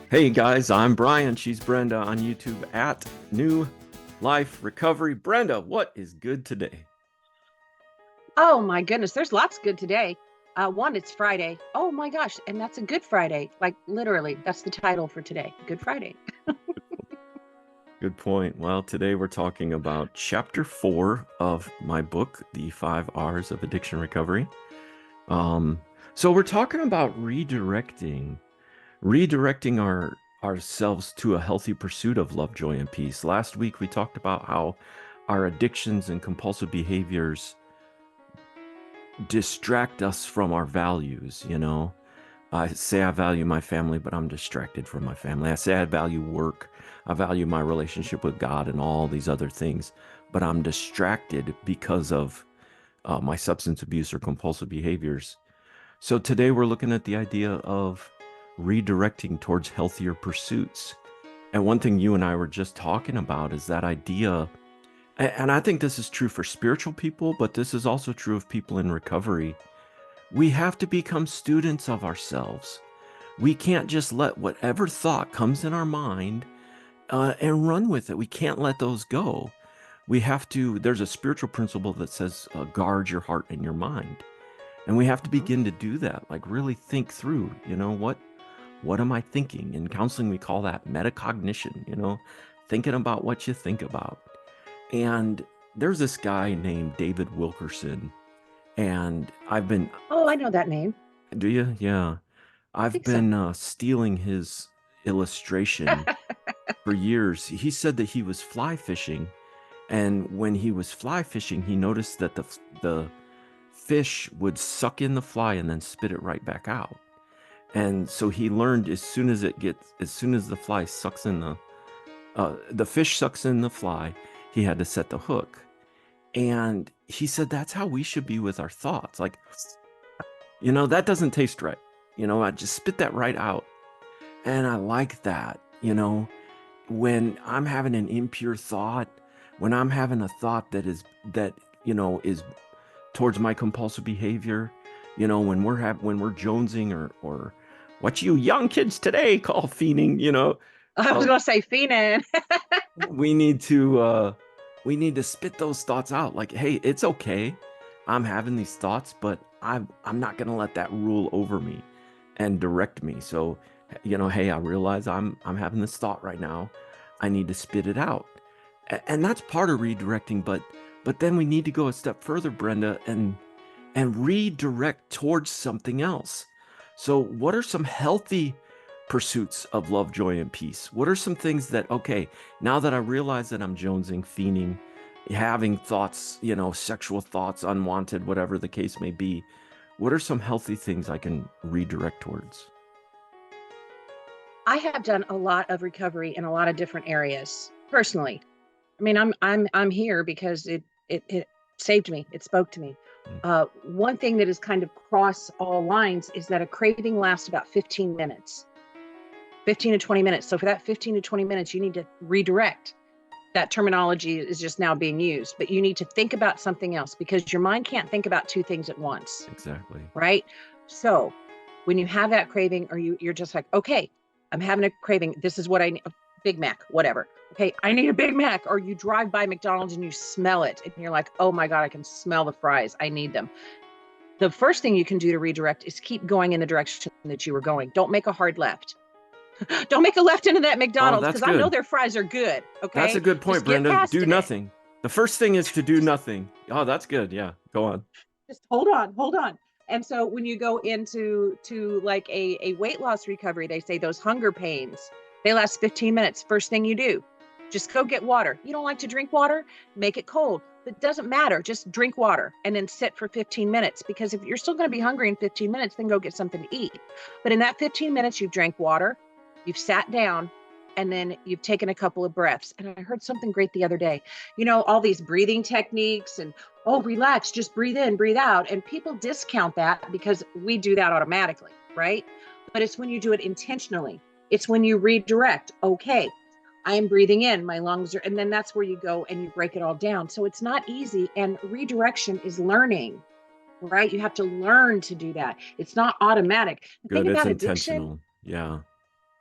Hey guys, I'm Brian. She's Brenda on YouTube at New Life Recovery. Brenda, what is good today? Oh my goodness, there's lots good today. One, it's Friday. Oh my gosh, and that's a Good Friday. Like literally, that's the title for today. Good Friday. Good point. Well, today we're talking about chapter 4 of my book, The 5 R's of Addiction Recovery. Um, so we're talking about redirecting ourselves to a healthy pursuit of love, joy, and peace. Last week we talked about how our addictions and compulsive behaviors distract us from our values. I say I value my family, but I'm distracted from my family. I say I value work, I value my relationship with God and all these other things, but I'm distracted because of my substance abuse or compulsive behaviors. So today we're looking at the idea of redirecting towards healthier pursuits. And one thing you and I were just talking about is that idea. And I think this is true for spiritual people, but this is also true of people in recovery. We have to become students of ourselves. We can't just let whatever thought comes in our mind and run with it. We can't let those go. We have to, there's a spiritual principle that says, guard your heart and your mind. And we have to Mhm. begin to do that, like really think through, what am I thinking? In counseling, we call that metacognition, thinking about what you think about. And there's this guy named David Wilkerson, and Oh, I know that name. do you? Yeah. I I've think so. been stealing his illustration for years. He said that he was fly fishing, and when he was fly fishing, he noticed that the fish would suck in the fly and then spit it right back out. And so he learned as soon as the fly sucks in the fish sucks in the fly, he had to set the hook. And he said that's how we should be with our thoughts. Like, that doesn't taste right. I just spit that right out. And I like that. When I'm having an impure thought, when I'm having a thought that is towards my compulsive behavior, when we're jonesing or what you young kids today call fiending. I was uh, going to say Phenan. we need to spit those thoughts out. Like, hey, it's okay, I'm having these thoughts, but I'm not gonna let that rule over me and direct me. So, hey, I realize I'm having this thought right now, I need to spit it out. And that's part of redirecting, but then we need to go a step further, Brenda, and redirect towards something else. So, what are some healthy pursuits of love, joy, and peace? What are some things that, okay, now that I realize that I'm jonesing, fiending, having thoughts, sexual thoughts, unwanted, whatever the case may be, what are some healthy things I can redirect towards? I have done a lot of recovery in a lot of different areas personally. I mean, I'm here because it saved me. It spoke to me. Mm. One thing that is kind of cross all lines is that a craving lasts about 15 minutes. 15 to 20 minutes. So for that 15 to 20 minutes, you need to redirect. That terminology is just now being used, but you need to think about something else because your mind can't think about two things at once, Exactly. right? So when you have that craving or you're just like, okay, I'm having a craving. This is what I need. Big Mac, whatever. Okay, I need a Big Mac. Or you drive by McDonald's and you smell it and you're like, oh my God, I can smell the fries. I need them. The first thing you can do to redirect is keep going in the direction that you were going. Don't make a hard left. Don't make a left into that Oh, McDonald's that's because I know good. their fries are good. That's a Okay. good point, Just get Brenda. past Do it. nothing. The first thing is to do nothing. Oh, that's good. Yeah, go on. Just hold on, hold on. And so when you go into like a weight loss recovery, they say those hunger pains, they last 15 minutes. First thing you do, just go get water. You don't like to drink water? Make it cold. It doesn't matter. Just drink water and then sit for 15 minutes because if you're still going to be hungry in 15 minutes, then go get something to eat. But in that 15 minutes, you've drank water, you've sat down, and then you've taken a couple of breaths. And I heard something great the other day. All these breathing techniques and oh, relax, just breathe in, breathe out. And people discount that because we do that automatically, right? But it's when you do it intentionally. It's when you redirect, okay, I am breathing in, my lungs are, and then that's where you go and you break it all down. So it's not easy. And redirection is learning, right? You have to learn to do that. It's not automatic. The thing Good. It's about addiction, intentional. Yeah.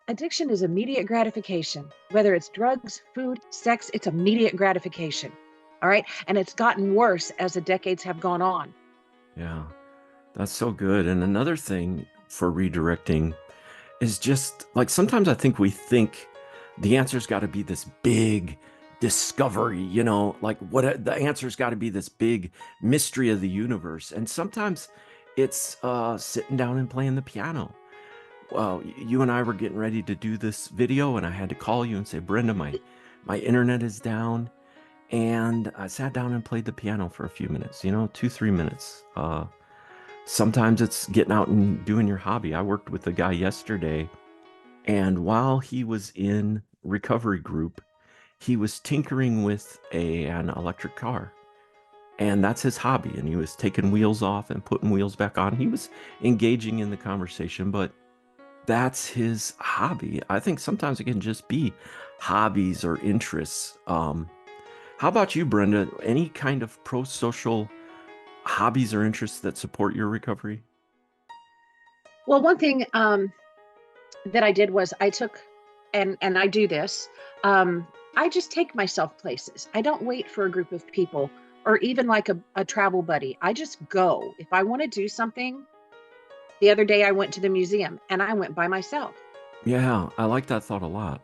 Addiction is immediate gratification. Whether it's drugs, food, sex, it's immediate gratification. All right. And it's gotten worse as the decades have gone on. Yeah, that's so good. And another thing for redirecting is just like sometimes I think we think the answer's got to be this big discovery, you know, like what the answer's got to be this big mystery of the universe. And sometimes it's sitting down and playing the piano. Well, you and I were getting ready to do this video, and I had to call you and say, Brenda, my internet is down. And I sat down and played the piano for a few minutes, you know, 2, 3 minutes. Sometimes it's getting out and doing your hobby. I worked with a guy yesterday, and while he was in recovery group, he was tinkering with an electric car. And that's his hobby. And he was taking wheels off and putting wheels back on. He was engaging in the conversation, but that's his hobby. I think sometimes it can just be hobbies or interests. How about you, Brenda? Any kind of pro-social hobbies or interests that support your recovery? Well, one thing that I did was I took, and I do this, I just take myself places. I don't wait for a group of people or even like a travel buddy. I just go. If I want to do something, the other day I went to the museum and I went by myself. Yeah, I like that thought a lot.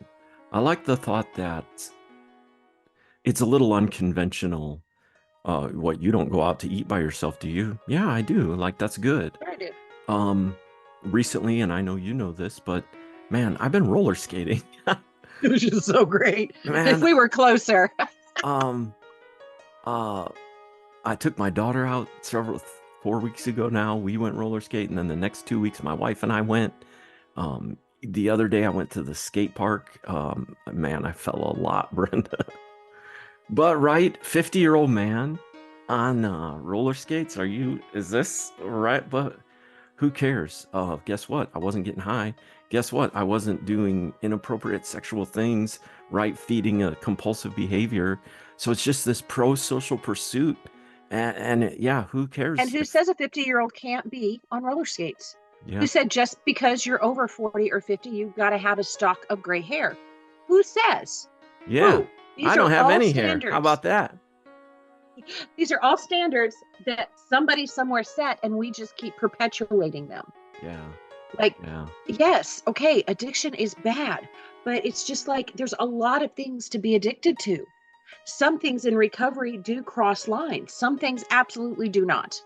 I like the thought that it's a little unconventional. What, you don't go out to eat by yourself, do you? Yeah, I do. Like, that's good. Sure I do. Um, Recently, and I know you know this, but man, I've been roller skating. Which is so great. If Man, we were closer. um, uh, I took my daughter out 4 weeks ago now. We went roller skating, and then the next 2 weeks, my wife and I went. The other day, I went to the skate park. Man, I fell a lot, Brenda. But right, 50-year-old man on roller skates. Is this right? But who cares? Guess what? I wasn't getting high. Guess what? I wasn't doing inappropriate sexual things, right? Feeding a compulsive behavior. So it's just this pro-social pursuit. Yeah, who And cares who if, says a 50-year-old can't be on roller skates? yeah, Who said just because you're over 40 or 50, you've got to have a stock of gray hair? Who says? yeah, Who? I These don't are have all any hair. How standards. about that? These are all standards that somebody somewhere set, and we just keep perpetuating them. Yeah, Like, yeah, yes, okay, addiction is bad, but it's just like there's a lot of things to be addicted to. Some things in recovery do cross lines, some things absolutely do not.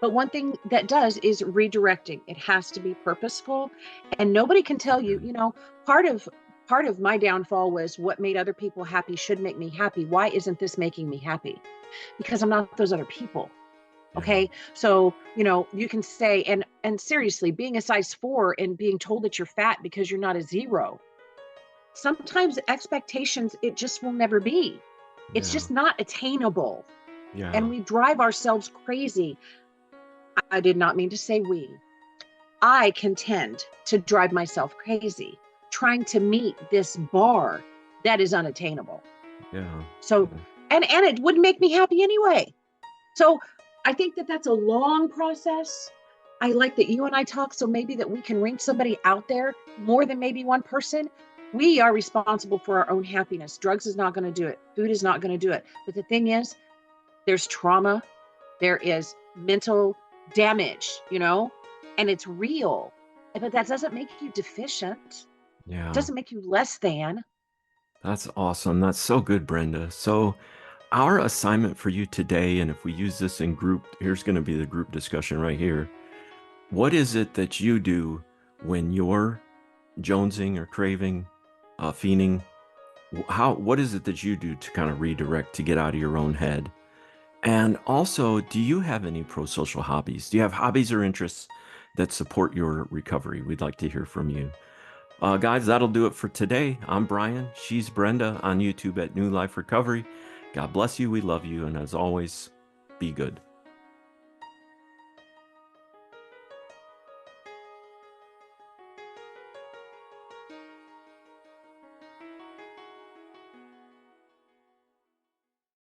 But one thing that does is redirecting. It has to be purposeful, and nobody can tell you, good. you know, part of my downfall was what made other people happy should make me happy. Why isn't this making me happy? Because I'm not those other people. Yeah, Okay. So, you know, you can say, and seriously, being a size 4 and being told that you're fat because you're not a 0, sometimes expectations, it just will never be. It's yeah, just not attainable. yeah, And we drive ourselves crazy. I did not mean to say we. I contend to drive myself crazy trying to meet this bar that is unattainable. yeah, So, yeah. and it wouldn't make me happy anyway. So, I think that that's a long process. I like that you and I talk, so maybe that we can reach somebody out there more than maybe one person. We are responsible for our own happiness. Drugs is not going to do it. Food is not going to do it. But the thing is, there's trauma, there is mental damage, you know, and it's real. But that doesn't make you deficient. It Yeah. doesn't make you less than. That's awesome. That's so good, Brenda. So, our assignment for you today, and if we use this in group, here's going to be the group discussion right here. What is it that you do when you're jonesing or craving, fiending? What is it that you do to kind of redirect to get out of your own head? And also, do you have any pro-social hobbies? Do you have hobbies or interests that support your recovery? We'd like to hear from you. Guys, that'll do it for today. I'm Brian. She's Brenda on YouTube at New Life Recovery. God bless you. We love you. And as always, be good.